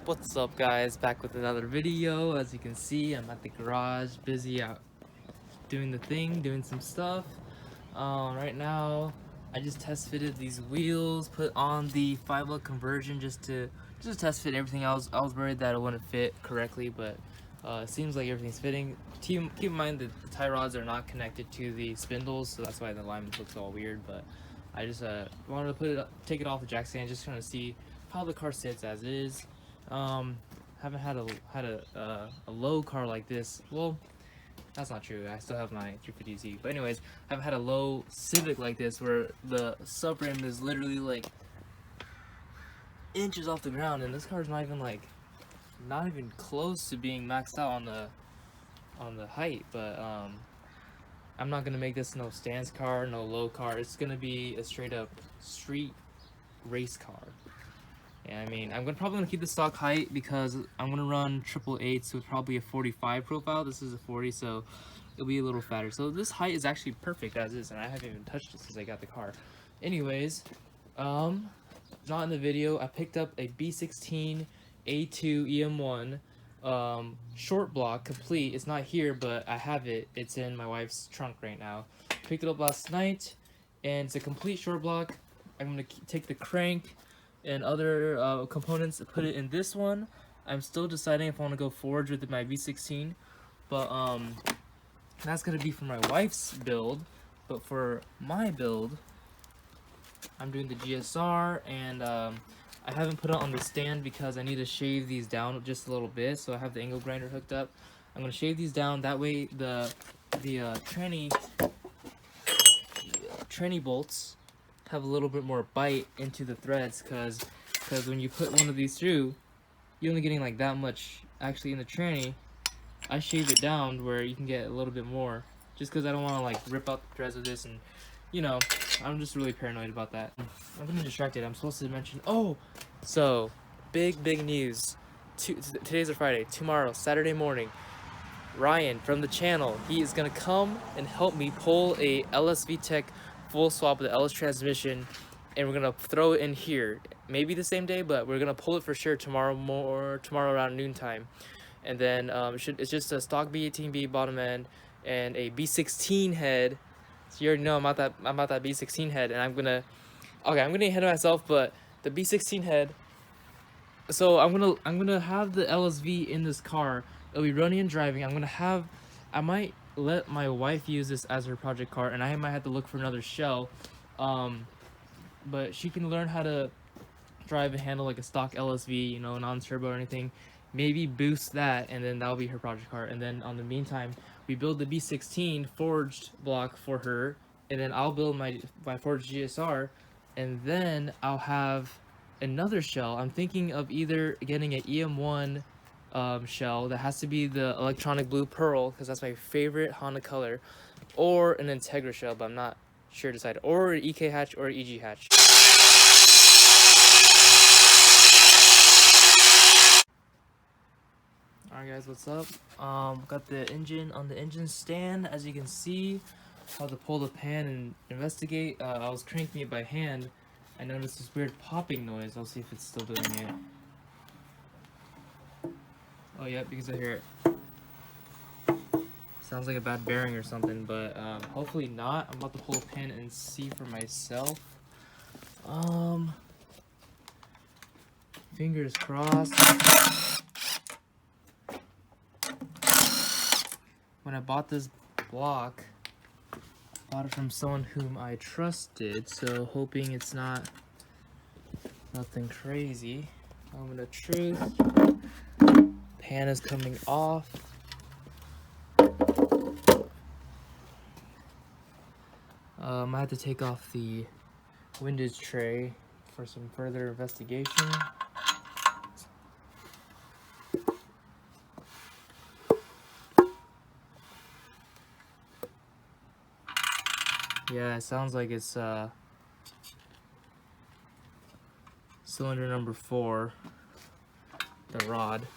What's up, guys? Back with another video. As you can see, I'm at the garage, busy out doing the thing, doing some stuff. Right now I just test fitted these wheels, put on the 5-volt conversion just to test fit everything. I was worried that it wouldn't fit correctly, but it seems like everything's fitting. Keep in mind that the tie rods are not connected to the spindles, so that's why the alignment looks all weird. But I just wanted to take it off the jack stand, just trying to see how the car sits as is. Haven't had a low car like this. Well, that's not true. I still have my 350Z. But anyways, I haven't had a low Civic like this where the subframe is literally like inches off the ground, and this car's not even close to being maxed out on the height. But I'm not gonna make this no stance car, no low car. It's gonna be a straight up street race car. Yeah, I mean, probably gonna keep the stock height because I'm gonna run 888s with probably a 45 profile. This is a 40, so it'll be a little fatter. So this height is actually perfect as is, and I haven't even touched it since I got the car. Anyways, not in the video. I picked up a B18C A2 EM1 short block complete. It's not here, but I have it. It's in my wife's trunk right now. Picked it up last night, and it's a complete short block. I'm gonna take the crank and other components to put it in this one. I'm still deciding if I want to go forge with my V16, but that's gonna be for my wife's build. But for my build, I'm doing the GSR, and I haven't put it on the stand because I need to shave these down just a little bit. So I have the angle grinder hooked up. I'm gonna shave these down. That way the tranny bolts have a little bit more bite into the threads, because when you put one of these through, you're only getting like that much. Actually, in the tranny, I shaved it down where you can get a little bit more, just because I don't want to like rip out the threads of this, and I'm just really paranoid about that. I'm getting distracted. I'm supposed to mention, so big news. Today's a Friday. Tomorrow, Saturday morning, Ryan from the channel, he is gonna come and help me pull a LSV Tech full swap with the LS transmission, and we're gonna throw it in here. Maybe the same day, but we're gonna pull it for sure tomorrow around noontime. And then it's just a stock B18B bottom end and a B16 head. So you already know I'm about that B16 head, and I'm gonna get ahead of myself, but the B16 head. So I'm gonna have the LSV in this car. It'll be running and driving. I might let my wife use this as her project car, and I might have to look for another shell. But she can learn how to drive and handle like a stock LSV, non-turbo or anything. Maybe boost that, and then that'll be her project car. And then on the meantime, we build the B16 forged block for her, and then I'll build my forged GSR, and then I'll have another shell. I'm thinking of either getting an EM1 shell that has to be the electronic blue pearl, because that's my favorite Honda color, or an Integra shell, but I'm not sure decided, or an EK hatch or an EG hatch. Alright guys, what's up? Got the engine on the engine stand. As you can see, how to pull the pan and investigate. I was cranking it by hand. I noticed this weird popping noise. I'll see if it's still doing it. Oh yeah, because I hear it. Sounds like a bad bearing or something, but hopefully not. I'm about to pull a pan and see for myself. Fingers crossed. When I bought this block, I bought it from someone whom I trusted, so hoping it's nothing crazy. Moment of truth. Pan is coming off. I had to take off the windage tray for some further investigation. Yeah, it sounds like it's cylinder number 4, the rod.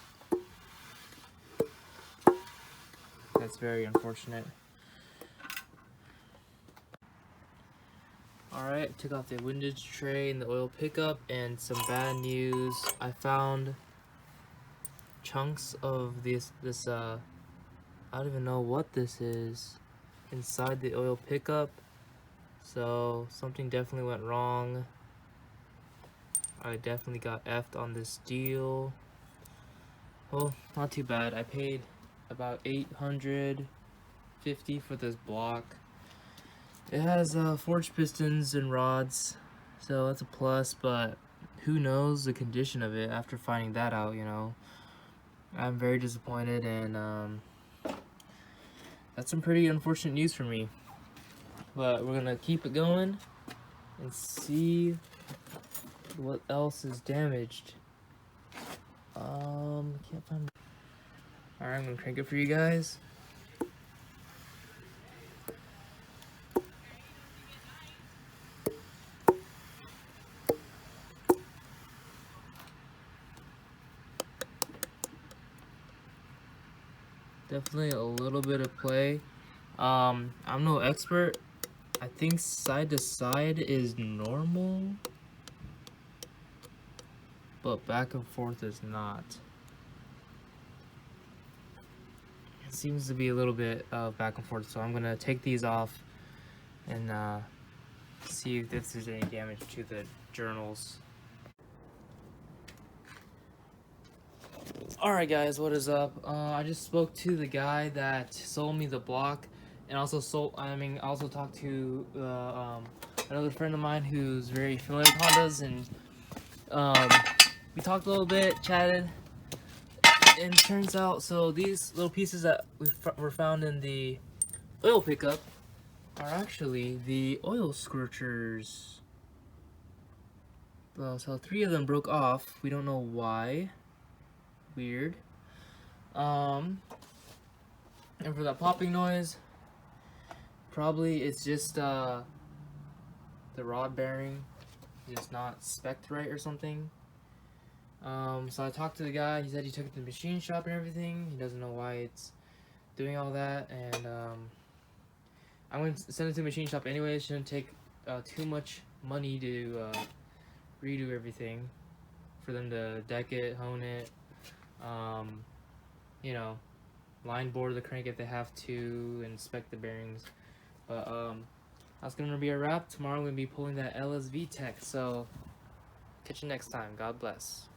That's very unfortunate. Alright, took off the windage tray and the oil pickup, and some bad news. I found chunks of this I don't even know what this is inside the oil pickup. So something definitely went wrong. I definitely got effed on this deal. Well, not too bad. I paid about $850 for this block. It has forged pistons and rods, so that's a plus, but who knows the condition of it after finding that out, you know. I'm very disappointed, and that's some pretty unfortunate news for me. But we're gonna keep it going and see what else is damaged. Can't find. Alright, I'm gonna crank it for you guys. Definitely a little bit of play. I'm no expert. I think side to side is normal, but back and forth is not. It seems to be a little bit back and forth, so I'm gonna take these off and see if there's any damage to the journals. Alright guys, what is up? I just spoke to the guy that sold me the block, and also also talked to another friend of mine who's very familiar with Hondas, and we talked a little bit, chatted, and it turns out, so these little pieces that were found in the oil pickup are actually the oil squirters. So 3 of them broke off. We don't know why. Weird. And for that popping noise, probably it's just the rod bearing is not spec'd right or something. So I talked to the guy. He said he took it to the machine shop and everything. He doesn't know why it's doing all that, and I'm going to send it to the machine shop anyway. It shouldn't take too much money to redo everything, for them to deck it, hone it, you know, line bore the crank if they have to, inspect the bearings. But that's gonna be a wrap. Tomorrow I'm gonna be pulling that LSV tech. So catch you next time. God bless.